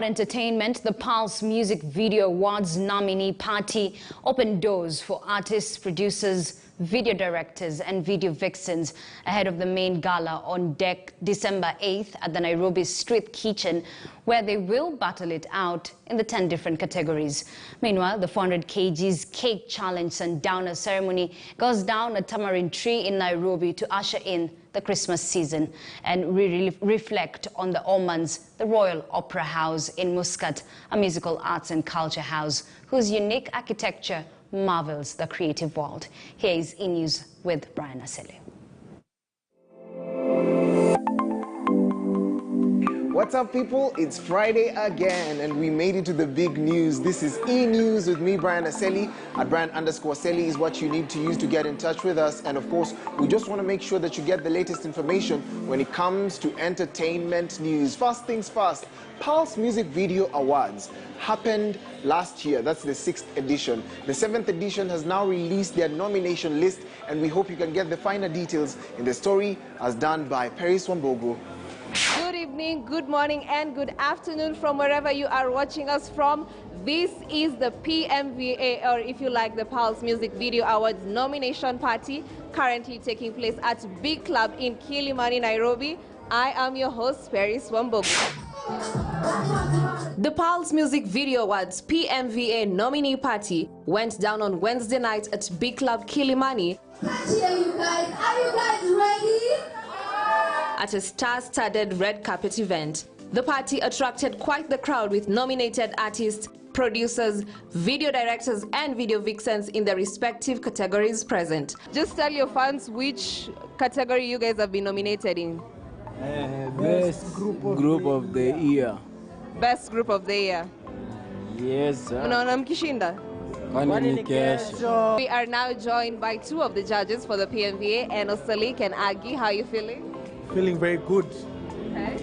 Entertainment, the Pulse Music Video Awards nominee party opened doors for artists, producers, video directors and video vixens ahead of the main gala on December 8th at the Nairobi Street Kitchen, where they will battle it out in the 10 different categories. Meanwhile, the 400 kgs cake challenge sundowner ceremony goes down at Tamarind Tree in Nairobi to usher in the Christmas season and reflect on the Omans, the Royal Opera House in Muscat, a musical arts and culture house whose unique architecture marvels the creative world. Here is E-News with Brian Asele. What's up, people? It's Friday again, and we made it to the big news. This is E-News with me, Brian Asele. At Brian_Asele is what you need to use to get in touch with us. And of course, we just want to make sure that you get the latest information when it comes to entertainment news. First things first, Pulse Music Video Awards happened last year. That's the 6th edition. The 7th edition has now released their nomination list, and we hope you can get the finer details in the story as done by Paris Wambogo. Good evening, good morning and good afternoon from wherever you are watching us from. This is the PMVA, or if you like, the Pulse Music Video Awards nomination party, currently taking place at Big Club in Kilimani, Nairobi. I am your host, Paris Wambogo. The Pulse Music Video Awards PMVA nominee party went down on Wednesday night at Big Club Kilimani. Are you guys ready? At a star-studded red carpet event. The party attracted quite the crowd with nominated artists, producers, video directors and video vixens in their respective categories present. Just tell your fans which category you guys have been nominated in. Best group of the year. Best group of the year. Yes, sir. Unaona mkishinda? We are now joined by two of the judges for the PMVA, and Osalik and Agi. How are you feeling? Feeling very good. Okay.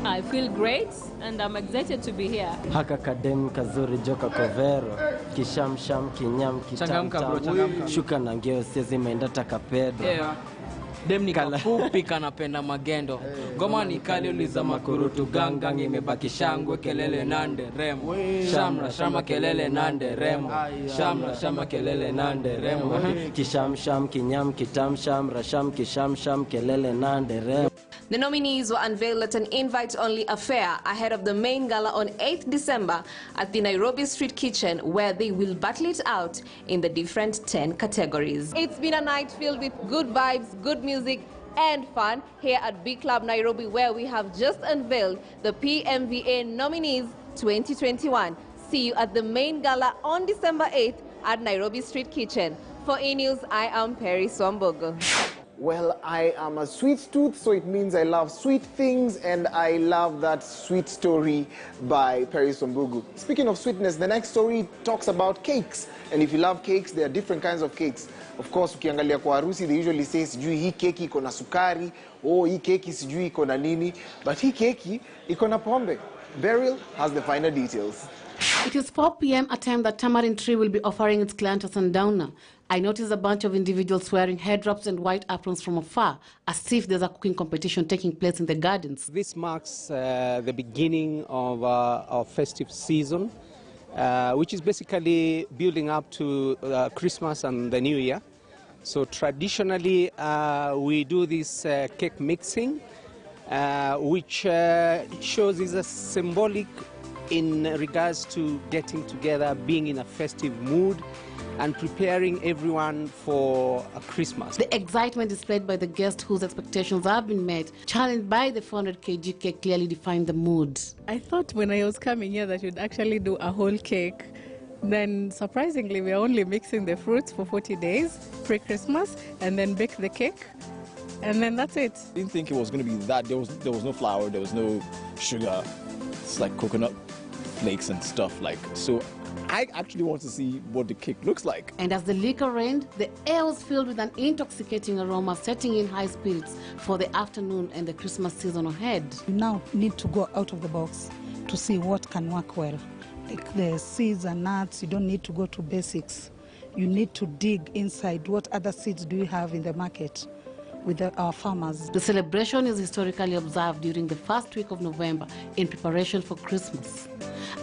I feel great and I'm excited to be here. Haka kadem kazuri joka kovero kisham sham kinyam kitamtam shuka na ngeo sezi maendata kapedo. Yeah. Dem ni kafupi kanapenda magendo. Ngoma ni kali uliza makurutu gangang imebaki shangwe kelele nande remo. Shamra shama kelele nande remo. Shamra shama kelele nande remo. Kisham sham kinyam kitam sham rasham kisham sham kelele nande remo. The nominees were unveiled at an invite-only affair ahead of the main gala on 8th December at the Nairobi Street Kitchen, where they will battle it out in the different 10 categories. It's been a night filled with good vibes, good music and fun here at Big Club Nairobi, where we have just unveiled the PMVA nominees 2021. See you at the main gala on December 8th at Nairobi Street Kitchen. For E-News, I am Paris Wambogo. Well, I am a sweet tooth, so it means I love sweet things, and I love that sweet story by Paris Wambogo. Speaking of sweetness, the next story talks about cakes. And if you love cakes, there are different kinds of cakes. Of course, ukiangalia kwa harusi, they usually say, sijui hii keki iko na sukari, oh, hii keki sijui iko na nini. But hii keki iko na pombe. Beryl has the finer details. It is 4 p.m., a time that Tamarind Tree will be offering its client a sundowner. I noticed a bunch of individuals wearing head wraps and white aprons from afar, as if there's a cooking competition taking place in the gardens. This marks the beginning of our festive season, which is basically building up to Christmas and the New Year. So traditionally, we do this cake mixing, which shows is a symbolic in regards to getting together, being in a festive mood, and preparing everyone for a Christmas. The excitement displayed by the guests whose expectations have been met, challenged by the 400 kg cake, clearly defined the mood. I thought when I was coming here that you'd actually do a whole cake. Then surprisingly, we're only mixing the fruits for 40 days pre-Christmas and then bake the cake. And then that's it. I didn't think it was going to be that. There was no flour, there was no sugar. It's like coconut flakes and stuff like. So I actually want to see what the cake looks like. And as the liquor rained, the air was filled with an intoxicating aroma, setting in high spirits for the afternoon and the Christmas season ahead. You now need to go out of the box to see what can work well. Like the seeds and nuts, you don't need to go to basics. You need to dig inside. What other seeds do you have in the market? with our farmers. The celebration is historically observed during the first week of November in preparation for Christmas.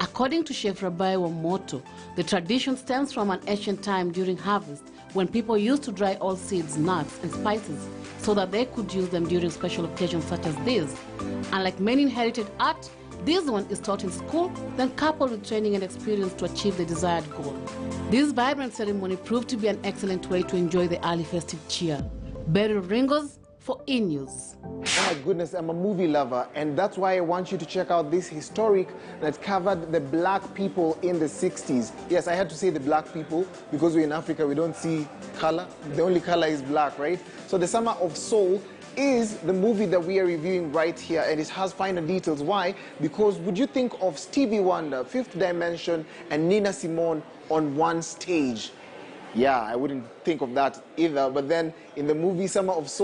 According to Chef Rabbi Wamoto, the tradition stems from an ancient time during harvest when people used to dry all seeds, nuts, and spices so that they could use them during special occasions such as this. Unlike many inherited art, this one is taught in school, then coupled with training and experience to achieve the desired goal. This vibrant ceremony proved to be an excellent way to enjoy the early festive cheer. Beryl Ringos for E-News. Oh my goodness, I'm a movie lover, and that's why I want you to check out this historic that covered the black people in the 60s. Yes, I had to say the black people because we're in Africa, we don't see color. The only color is black, right? So The Summer of Soul is the movie that we are reviewing right here, and it has finer details. Why? Because would you think of Stevie Wonder, Fifth Dimension, and Nina Simone on one stage? Yeah, I wouldn't think of that either. But then in the movie Summer of Soul,